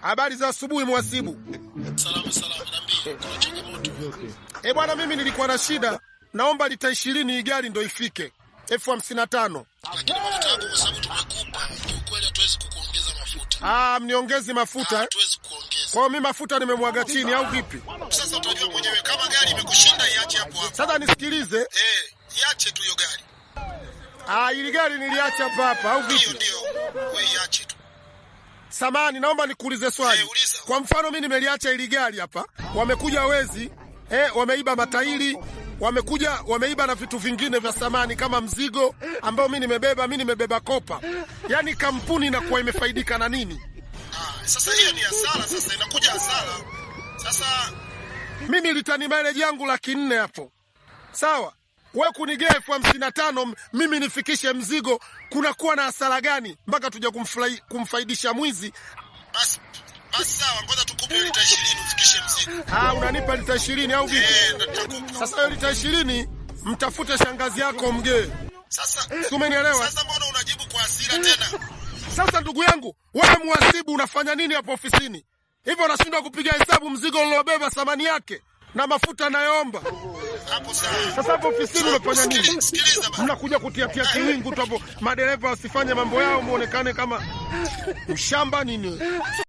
Habari za asubuhi mhasibu. Salama, niambie, kuna changamoto. Bwana, mimi nilikuwa na shida. Naomba lita 20 hii gari ndio ifike. F55. Lakini mafuta yako kwa sababu tumekupa, kiukweli hatuwezi kukuongeza mafuta. Mniongezi mafuta? Hatuwezi kuongeza. Kwa mimi mafuta nimemwaga chini au vipi? Sasa utajua mwenyewe kama gari imekushinda iache hapo hapo. Sasa nisikilize. Iache tu hiyo gari. Ili gari niliacha hapa au vipi? Ndio. Wewe iache tu. Samani, naomba nikuulize swali. Kwa mfano mimi nimeliacha ili gari hapa, wamekuja wezi, wameiba matairi, wameiba na vitu vingine vya samani kama mzigo ambao mimi nimebeba kopa. Yaani kampuni inakuwa imefaidika na nini? Sasa hiyo ni hasara, sasa inakuja hasara. Sasa mimi litani mileage yangu 400,000 hapo. Sawa? Wewe kunigea F55 mimi nifikishe mzigo, kunakuwa na hasara gani mpaka tuje kumfaidisha mwizi? Basi sawa, ngoja tukupe lita 20 ufikishe mzigo. Unanipa lita 20 au vipi? Sasa hiyo lita 20 mtafute shangazi yako mgee. Sasa umenielewa? Sasa mbona unajibu kwa hasira tena? Sasa ndugu yangu, wewe mhasibu unafanya nini hapo ofisini? Hivyo unashindwa kupiga hesabu mzigo uliobeba thamani yake na mafuta nayoomba. Hapo sawa. Sasa hapo ofisini unafanya nini? Sikiliza baba. Mnakuja kutia kiwingu tu hapo, madereva wasifanye mambo yao muonekane kama mshamba nini?